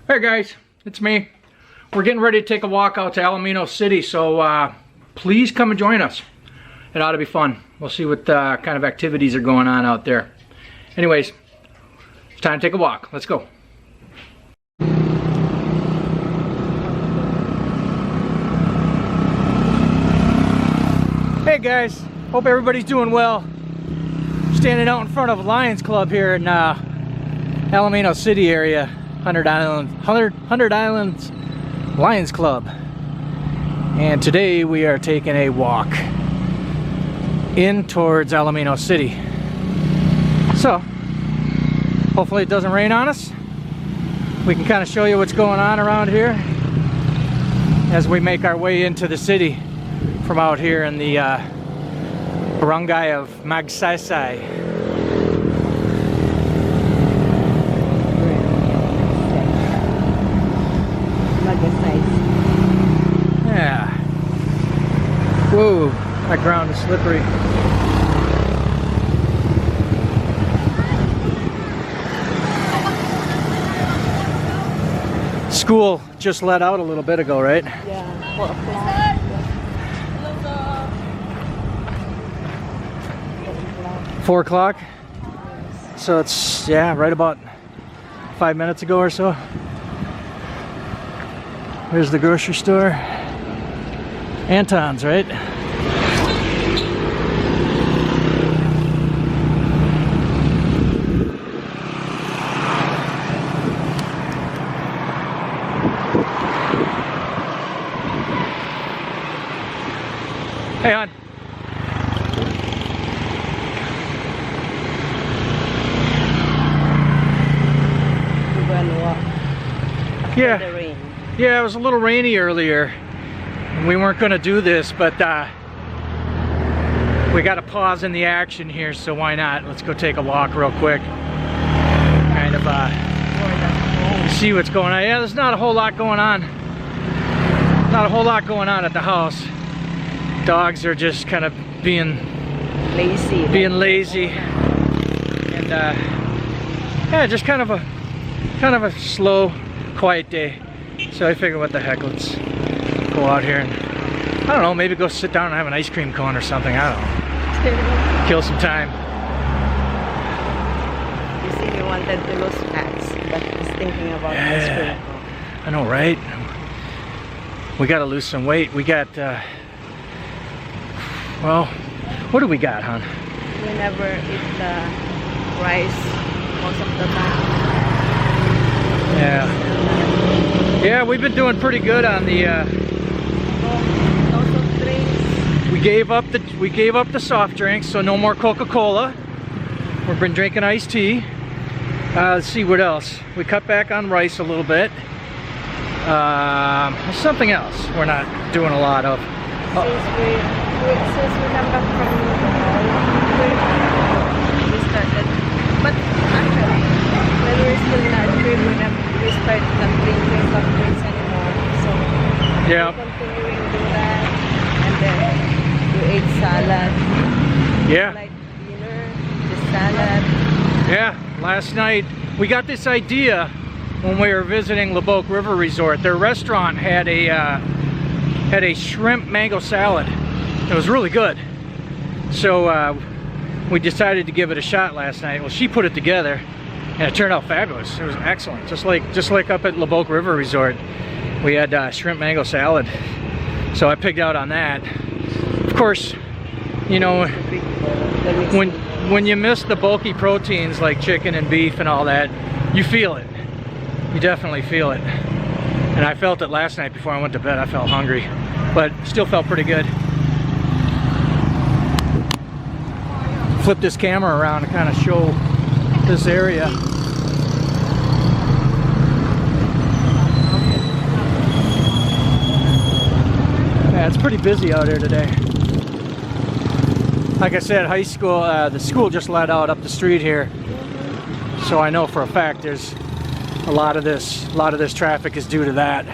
Hey guys, it's me. We're getting ready to take a walk out to Alaminos City, so please come and join us. It ought to be fun. We'll see what kind of activities are going on out there. Anyways, it's time to take a walk. Let's go. Hey guys, hope everybody's doing well. Standing out in front of Lions Club here in Alaminos City area. 100 Islands Lions Club, and today we are taking a walk in towards Alaminos City. So hopefully it doesn't rain on us. We can kind of show you what's going on around here as we make our way into the city from out here in the barangay of Magsaysay. Yeah. Whoa, that ground is slippery. School just let out a little bit ago, right? Yeah, 4 o'clock. So it's, yeah, right about 5 minutes ago or so. There's the grocery store. Anton's, right? Hey, hon. we're going to walk. Yeah. The rain. Yeah, it was a little rainy earlier. We weren't going to do this, but we got to pause in the action here, so why not? Let's go take a walk real quick. Kind of see what's going on. Yeah, there's not a whole lot going on. Not a whole lot going on at the house. Dogs are just kind of being lazy. And yeah, just kind of a slow, quiet day. So I figured, what the heck, let's go out here and, I don't know, maybe go sit down and have an ice cream cone or something. I don't know. Kill some time. You see, he wanted to lose fats, but he's thinking about ice cream. I know, right? We got to lose some weight. We got, well, what do we got, hon? We never eat the rice most of the time. Yeah. Yeah, we've been doing pretty good on the Also drinks. we gave up the soft drinks, so no more Coca-Cola. We've been drinking iced tea. Let's see what else. We cut back on rice a little bit. Something else we're not doing a lot of. Since we come back from we started, but actually when we're still in our trip, we started not drinking soft drinks anymore. So Yeah. we're continuing to do that, and then we ate salad. Yeah. Like dinner, the salad. Yeah, last night we got this idea when we were visiting Lubbock River Resort. Their restaurant had a shrimp mango salad. It was really good. So we decided to give it a shot last night. Well, she put it together and it turned out fabulous. It was excellent. Just like up at Lubbock River Resort. We had shrimp mango salad. So I pigged out on that. Of course, you know, when you miss the bulky proteins like chicken and beef and all that, you feel it. You definitely feel it. And I felt it last night before I went to bed. I felt hungry, but still felt pretty good. Flip this camera around to kind of show this area. Yeah, it's pretty busy out here today. Like I said, high school, the school just let out up the street here. So I know for a fact there's a lot of this traffic is due to that.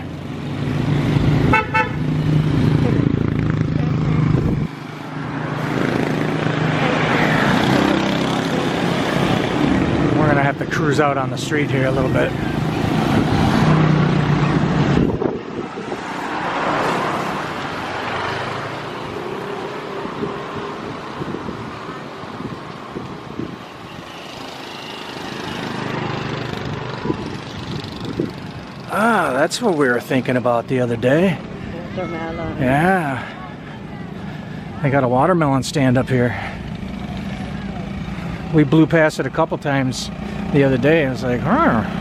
We're gonna have to cruise out on the street here a little bit. Ah, that's what we were thinking about the other day. Watermelon. Yeah. They got a watermelon stand up here. We blew past it a couple times the other day. I was like, huh.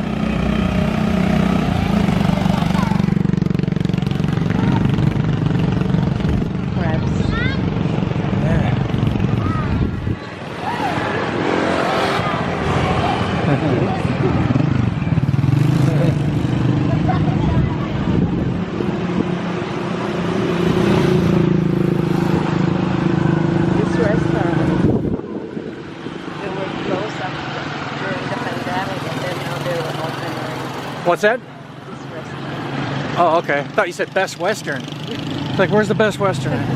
What's that? This restaurant. Oh, okay. I thought you said Best Western. It's like, where's the Best Western at?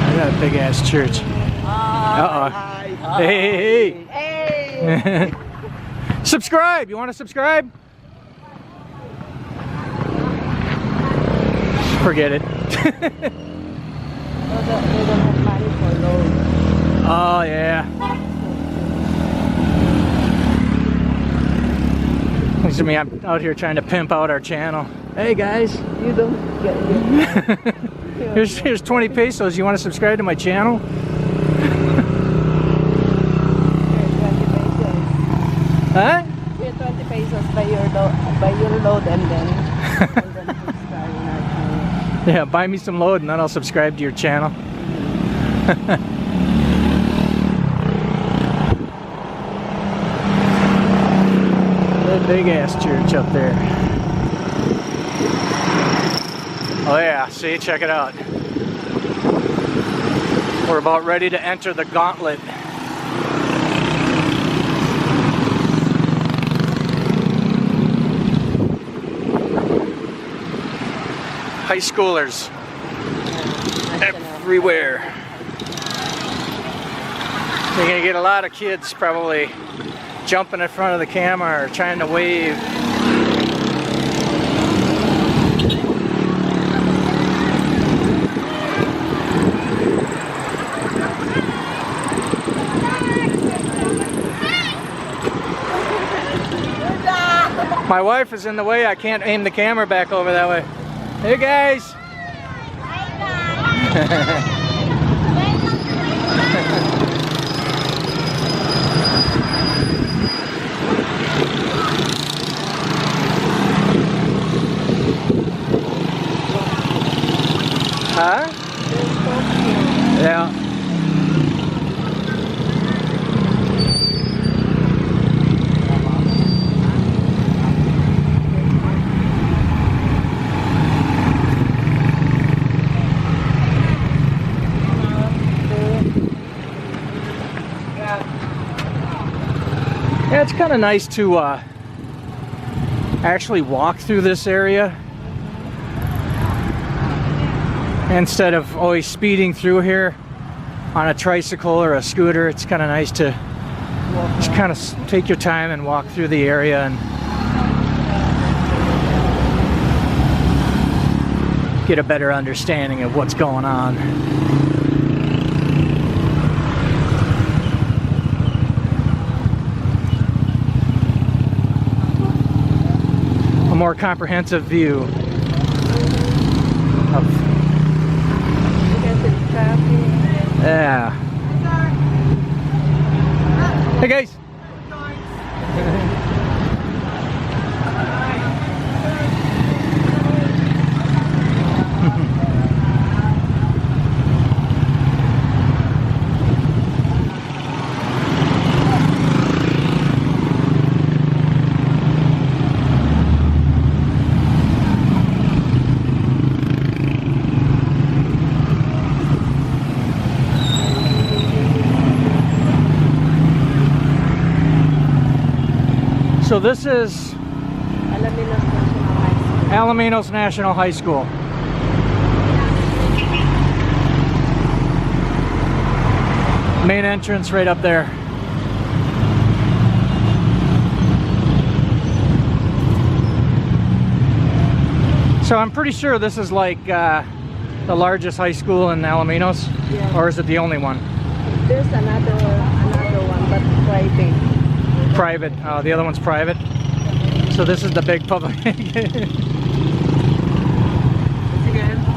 Look at that big ass church. Uh-oh. Hey, hey, Hey! Subscribe! You want to subscribe? Forget it. They don't have money for loan. Oh, yeah. Looks at me, I'm out here trying to pimp out our channel. Hey guys. You don't get it. Here's 20 pesos. You want to subscribe to my channel? 20 pesos. Huh? Here, 20 pesos by your load and then subscribe in our channel. Yeah, buy me some load and then I'll subscribe to your channel. That big ass church up there. Oh yeah, see, check it out. We're about ready to enter the gauntlet. High schoolers everywhere. You're gonna get a lot of kids probably jumping in front of the camera or trying to wave. My wife is in the way. I can't aim the camera back over that way. Hey guys! Huh? Yeah. Yeah, it's kind of nice to actually walk through this area instead of always speeding through here on a tricycle or a scooter. It's kind of nice to just kind of take your time and walk through the area and get a better understanding of what's going on. A more comprehensive view of, yeah. Hey guys. So this is Alaminos National High School. Main entrance right up there. So I'm pretty sure this is like the largest high school in Alaminos, yeah. Or is it the only one? There's another one, but private. Private. The other one's private. So this is the big public.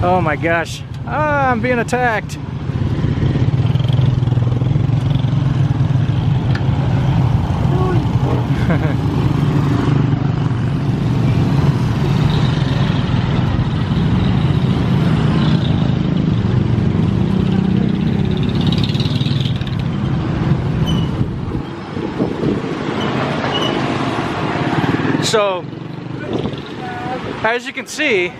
Oh my gosh. Ah, I'm being attacked. So, as you can see,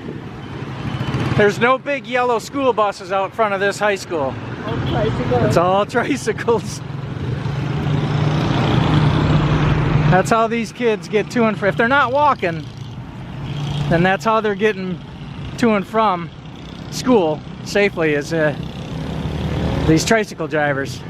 there's no big yellow school buses out front of this high school. All tricycles. It's all tricycles. That's how these kids get to and from. If they're not walking, then that's how they're getting to and from school safely, is these tricycle drivers.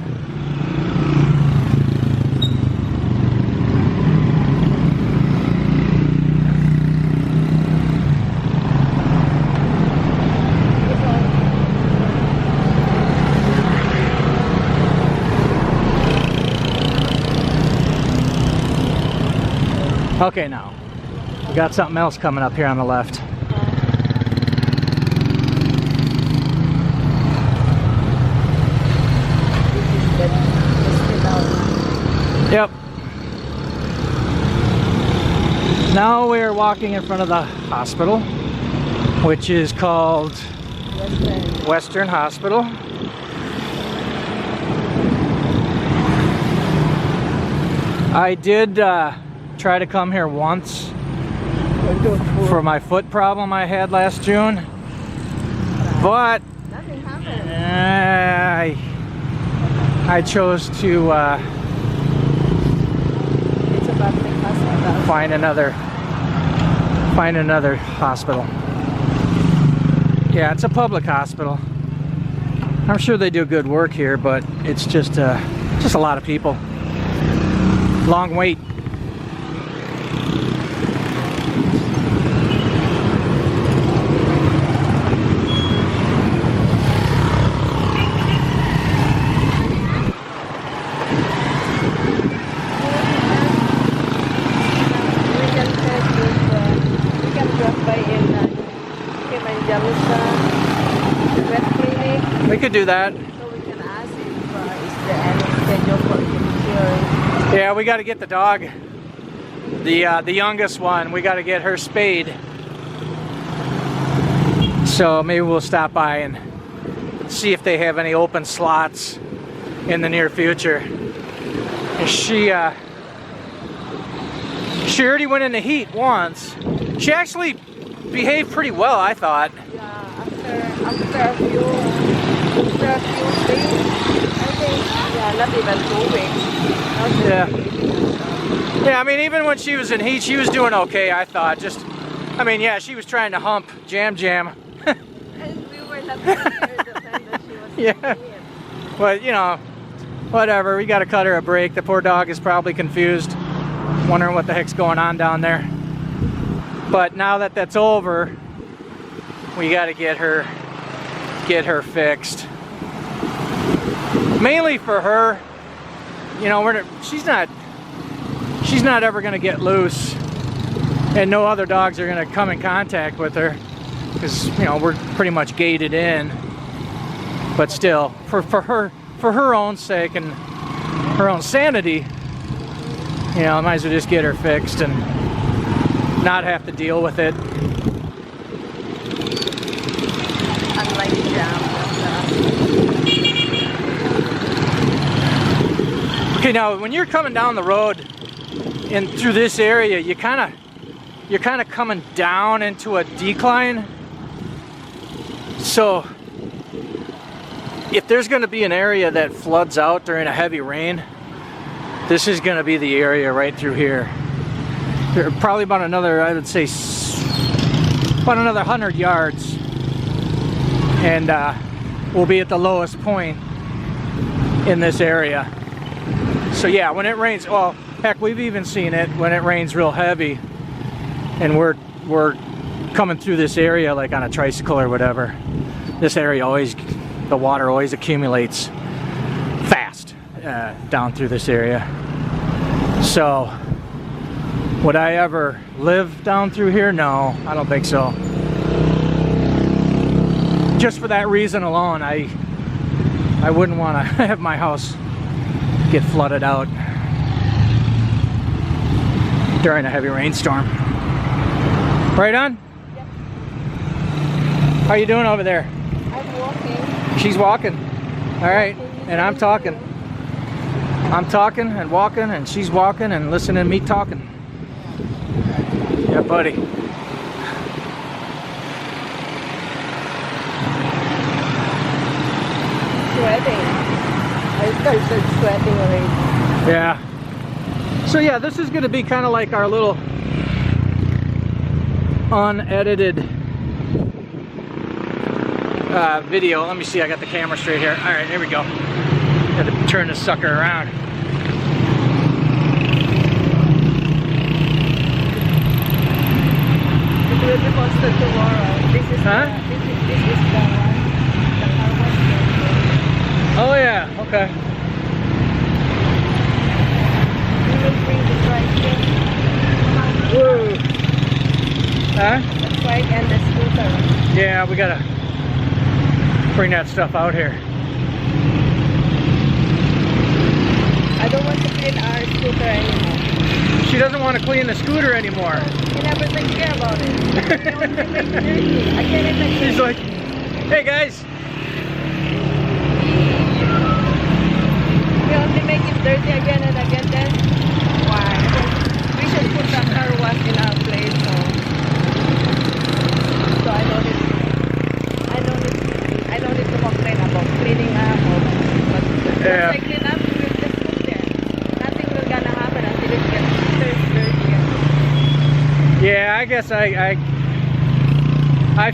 Okay, now we got something else coming up here on the left. Yep. Now we're walking in front of the hospital, which is called Western Hospital. I did try to come here once for my foot problem I had last June, but Nothing happened. I chose to It's a public hospital. find another hospital. Yeah, it's a public hospital. I'm sure they do good work here, but it's just a lot of people. Long wait. We could do that. So we can ask if is there any schedule for insurance. Yeah, we got to get the dog, the youngest one. We got to get her spayed. So maybe we'll stop by and see if they have any open slots in the near future. She already went in the heat once. She actually behaved pretty well, I thought. Yeah, after a few days, I think, not even 2 weeks. Yeah, I mean, even when she was in heat, she was doing okay, I thought. Yeah, she was trying to hump Jam. And we were not sure the time that she was Yeah. in. But, you know, whatever. We got to cut her a break. The poor dog is probably confused, wondering what the heck's going on down there. But now that that's over, we got to get her fixed. Mainly for her. You know, she's not ever going to get loose, and no other dogs are going to come in contact with her because, you know, we're pretty much gated in. But still, for her own sake and her own sanity, you know, I might as well just get her fixed and not have to deal with it. Unlike Jam. Okay, now when you're coming down the road and through this area, you're kind of coming down into a decline. So if there's going to be an area that floods out during a heavy rain, this is going to be the area right through here. There are probably about another, I would say, about another 100 yards, and we'll be at the lowest point in this area. So yeah, when it rains, well, heck, we've even seen it when it rains real heavy, and we're coming through this area like on a tricycle or whatever. This area the water always accumulates fast down through this area. So, would I ever live down through here? No, I don't think so. Just for that reason alone, I wouldn't want to have my house get flooded out during a heavy rainstorm. Right on? Yep. How you doing over there? I'm walking. She's walking. All right, and I'm talking. I'm talking and walking, and she's walking and listening to me talking. Yeah, buddy. Sweating. I started sweating already. Yeah. So yeah, this is going to be kind of like our little unedited video. Let me see, I got the camera straight here. All right, here we go. Got to turn this sucker around. It will be posted tomorrow. This is Huh? this is the one. The car was Oh yeah, okay. we will bring the tricycle. Woo. Huh? The bike and the scooter. Yeah, we gotta bring that stuff out here. I don't want to clean our scooter anymore. She doesn't want to clean the scooter anymore. He never takes care about it. He only makes it dirty. I can't even. She's like, hey guys. He only make it dirty again and again. Then why? We should put the car wash in our place. So I don't need to complain about cleaning up or but Yeah. once I clean up, we'll just put there. Nothing will gonna happen until it gets dirty. Yeah, I guess I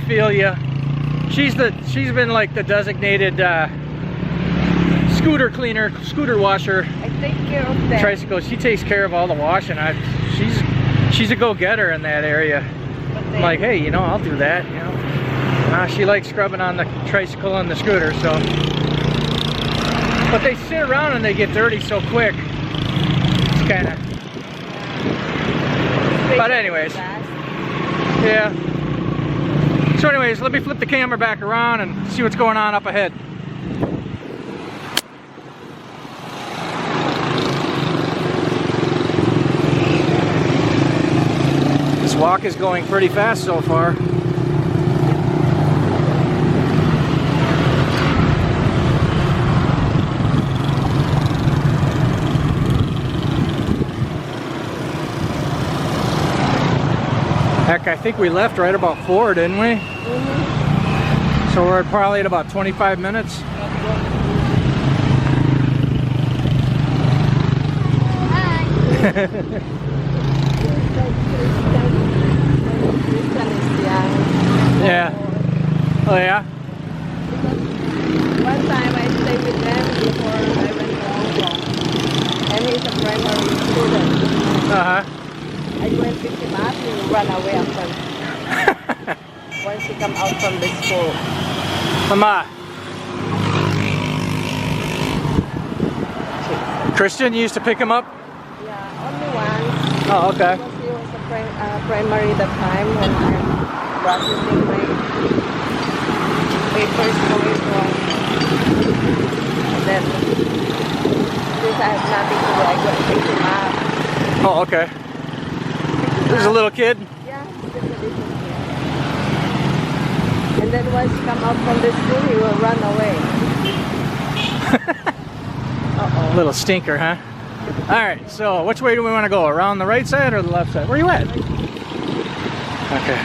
feel you. She's been like the designated scooter cleaner, scooter washer. I take care of that. Tricycle. She takes care of all the washing. She's a go-getter in that area. But I'm like, hey, you know, I'll do that. You know, she likes scrubbing on the tricycle and the scooter. So, but they sit around and they get dirty so quick. It's kind of. But anyways, yeah. So anyways, let me flip the camera back around and see what's going on up ahead. This walk is going pretty fast so far. Heck, I think we left right about 4, didn't we? Mm-hmm. So we're probably at about 25 minutes. Yeah. Oh yeah? One time I stayed with them before I went to Hong Kong. And he's a primary student. Uh-huh. I went to pick him up, he ran away after once he come out from the school. Mama. Christian, you used to pick him up? Yeah, only once. Oh, okay. Because he was a primary that time when I'm processing my papers going wrong. And then, since I have nothing to do, I go and pick him up. Oh, okay. There's a little kid? Yeah, just a little kid. And then once he come out from the school, he will run away. Uh-oh. Little stinker, huh? Alright, so which way do we want to go? Around the right side or the left side? Where you at? Okay.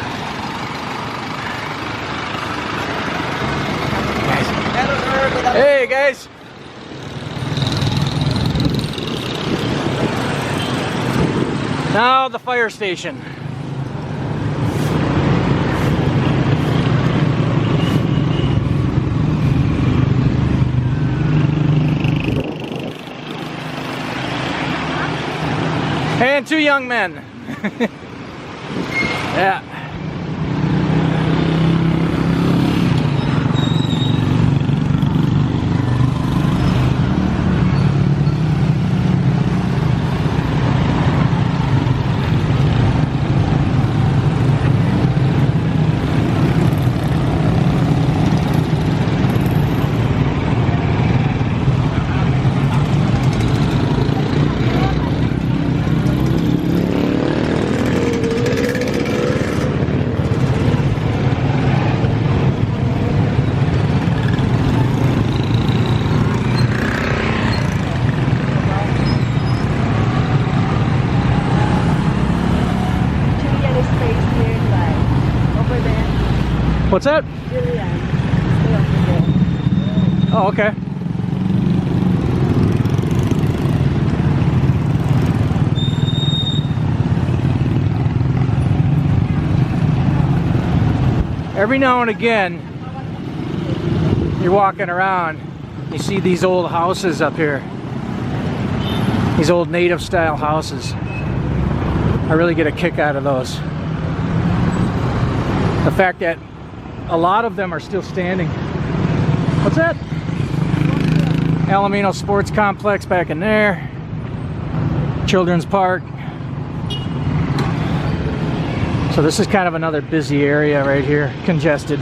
Hey guys! Now the fire station. And 2 young men. Yeah. What's that? Julian. Stay over there. Oh, okay. Every now and again, you're walking around, you see these old houses up here. These old native style houses. I really get a kick out of those. The fact that a lot of them are still standing. What's that? Alaminos Sports Complex back in there. Children's Park. So this is kind of another busy area right here, congested.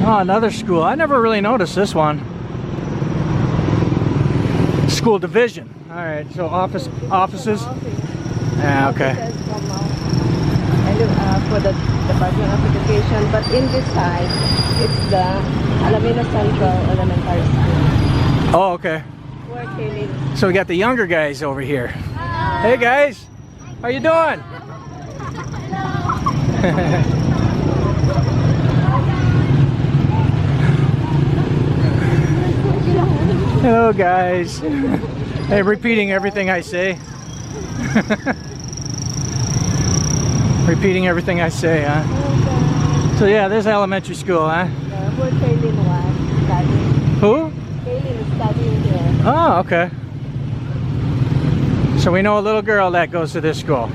Oh, another school. I never really noticed this one. School division. All right, so offices. Yeah, okay. I live for the Department of Education, but in this side, it's the Alaminos Central Elementary School. Oh, okay. Where Kaylin. So we got the younger guys over here. Hey guys, how you doing? Hello guys. Hey, repeating everything I say. Repeating everything I say, huh? So yeah, there's elementary school, huh? Where Kaylin was studying. Who? Kaylin is studying here. Oh, okay. So we know a little girl that goes to this school.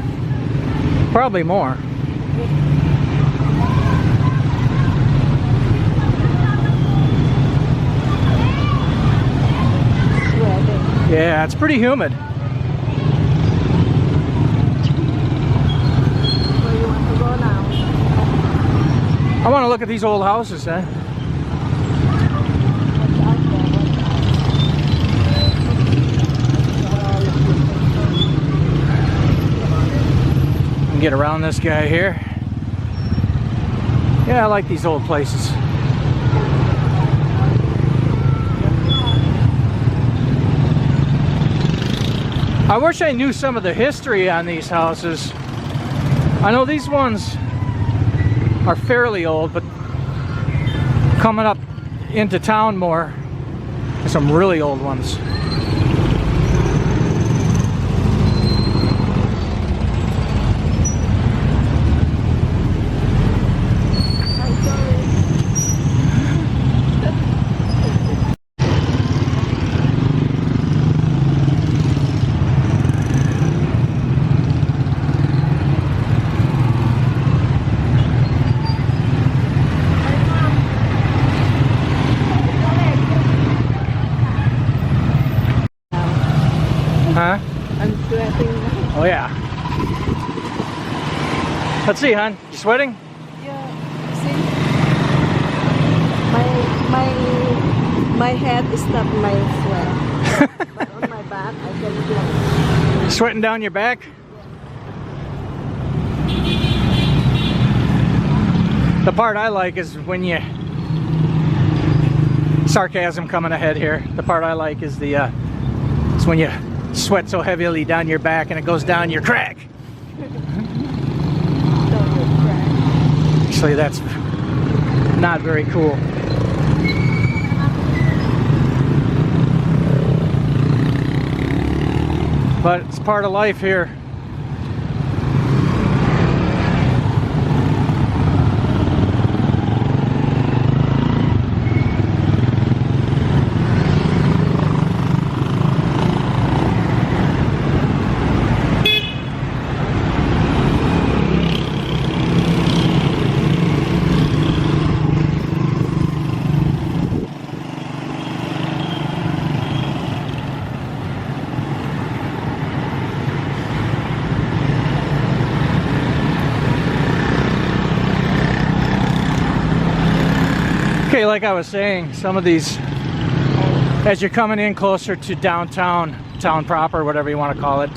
Probably more. Yeah, it's pretty humid. Where you want to go now? I want to look at these old houses, huh? And get around this guy here. Yeah, I like these old places. I wish I knew some of the history on these houses. I know these ones are fairly old, but coming up into town more, there's some really old ones. Huh? I'm sweating now. Oh yeah. Let's see, hon. You sweating? Yeah, see? My head is not my sweat. But on my back, I can feel it. Sweating down your back? The part I like is when you... Sarcasm coming ahead here. The part I like is the... it's when you sweat so heavily down your back and it goes down your crack. Actually, that's not very cool. But it's part of life here. Okay, like I was saying, some of these as you're coming in closer to downtown, town proper, whatever you want to call it.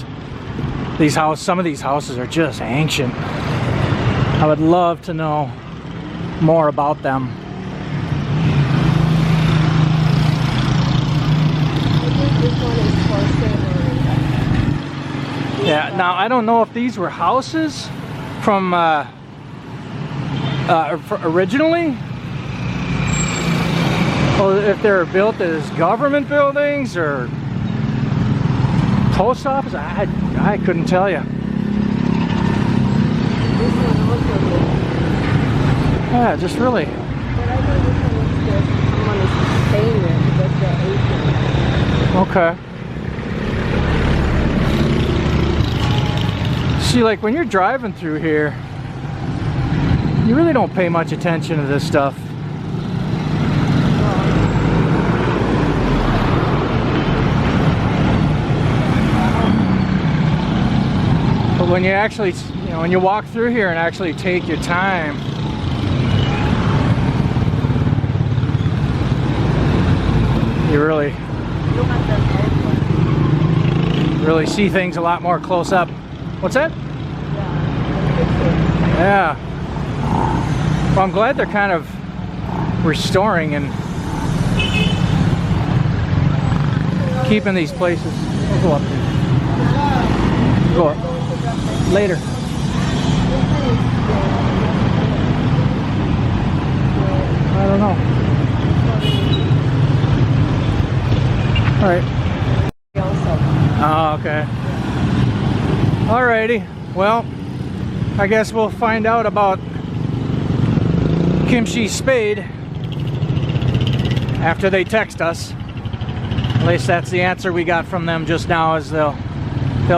Some of these houses are just ancient. I would love to know more about them. I think this one is for sale. Yeah, now I don't know if these were houses from originally, or if they were built as government buildings or post office. I couldn't tell you. This one also looks. Yeah, just really. But I know this one is just someone is staying there because they're Asian. Okay. See, like when you're driving through here, you really don't pay much attention to this stuff. But when you actually, when you walk through here and actually take your time, you really see things a lot more close up. What's that? Yeah. Well, I'm glad they're kind of restoring and keeping these places. We'll go up there. Go up. Later. I don't know. All right. Oh, okay. Alrighty. Well, I guess we'll find out about Kimchi Spade after they text us. At least that's the answer we got from them just now, is they'll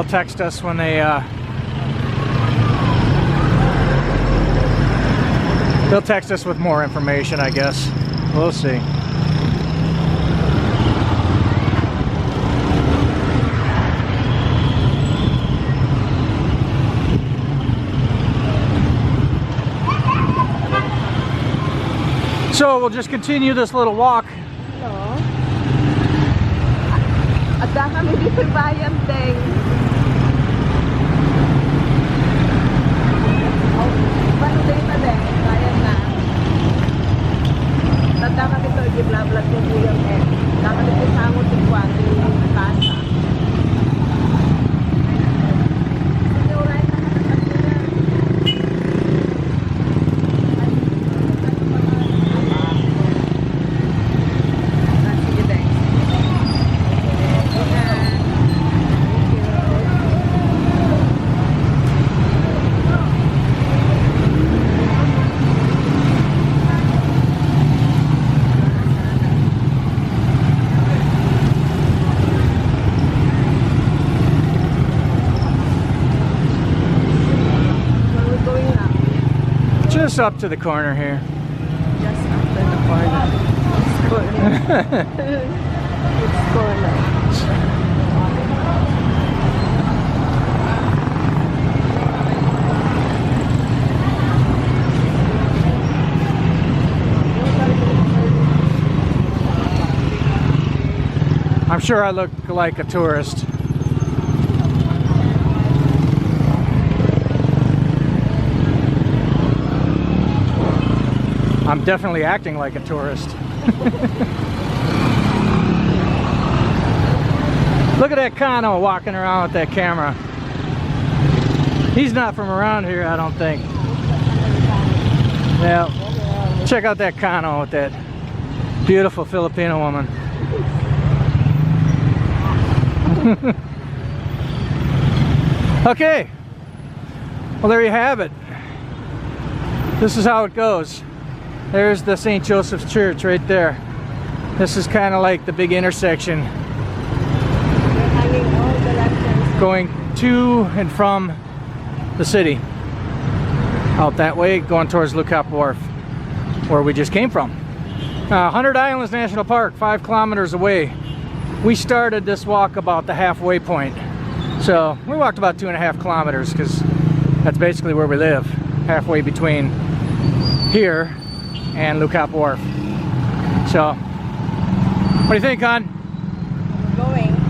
text us when they'll text us with more information, I guess. We'll see. So we'll just continue this little walk. Hello. At kami dito bayan ding. Paano din pa din? Bayan na. Tanda kami ito, i-vlog ko buyang eh. Kami dito sangot yung kwati yung kasa. Just up to the corner here. Just after the corner. It's corner. It's corner. I'm sure I look like a tourist. I'm definitely acting like a tourist. Look at that Canon walking around with that camera. He's not from around here, I don't think. Yeah. Check out that Canon with that beautiful Filipino woman. Okay. Well, there you have it. This is how it goes. There's the St. Joseph's Church right there. This is kind of like the big intersection going to and from the city. Out that way, going towards Lucap Wharf, where we just came from. 100 Islands National Park, 5 kilometers away. We started this walk about the halfway point. So we walked about 2.5 kilometers because that's basically where we live. Halfway between here and Lucap Wharf. So, what do you think, hon?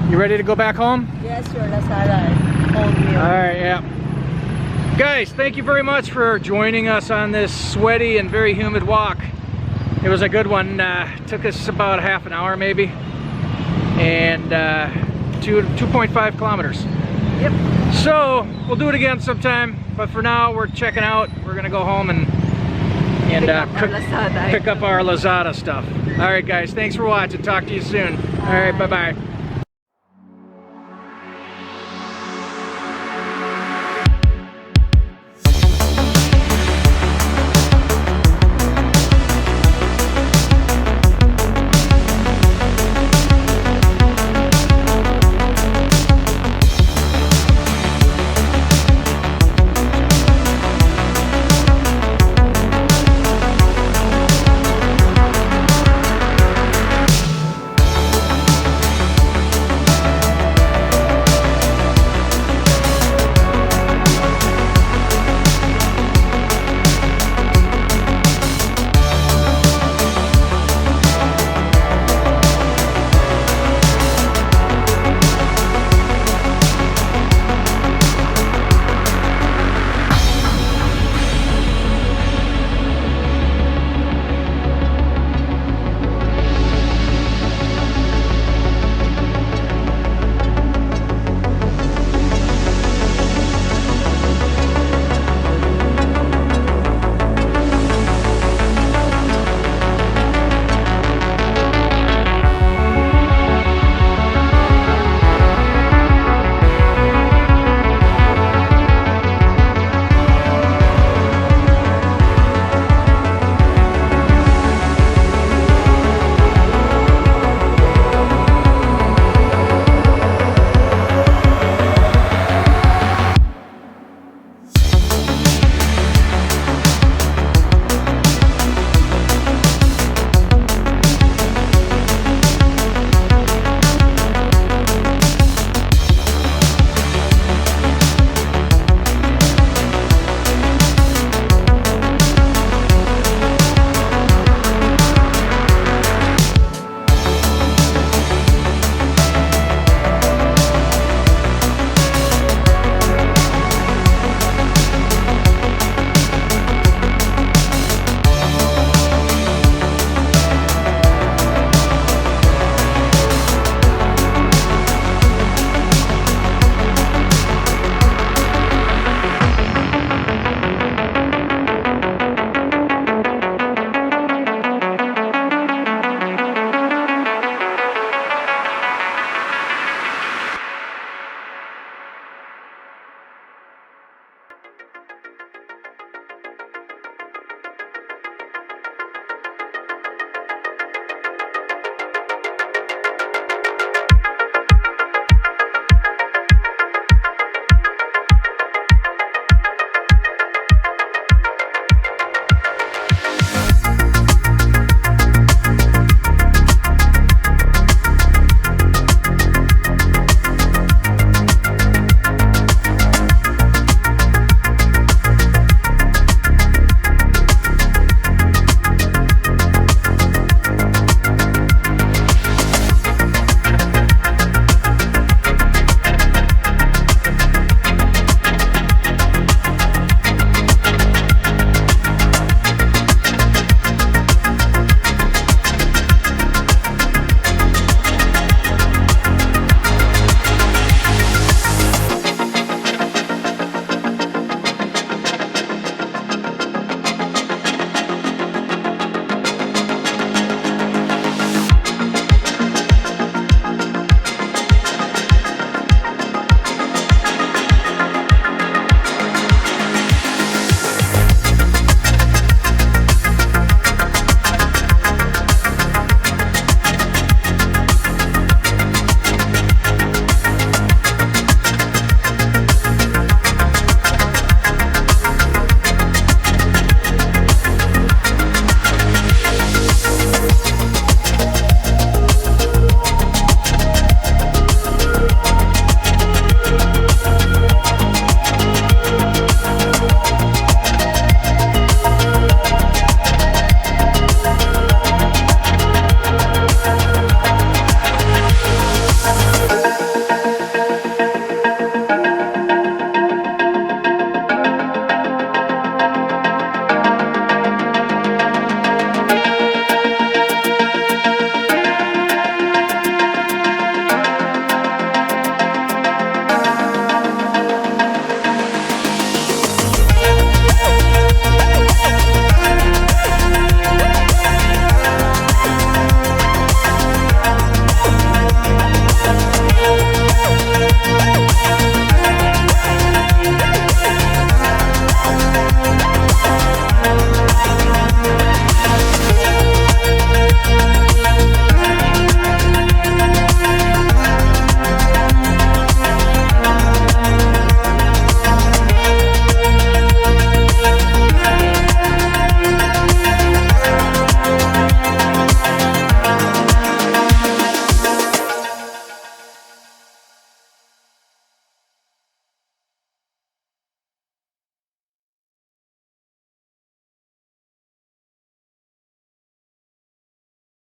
You ready to go back home? Yes, your Lazada is old meal. All right, yeah. Guys, thank you very much for joining us on this sweaty and very humid walk. It was a good one. Took us about half an hour maybe, and 2.5 kilometers. Yep. So we'll do it again sometime, but for now we're checking out. We're gonna go home and pick up our Lazada stuff. All right, guys, thanks for watching. Talk to you soon. All right, bye-bye.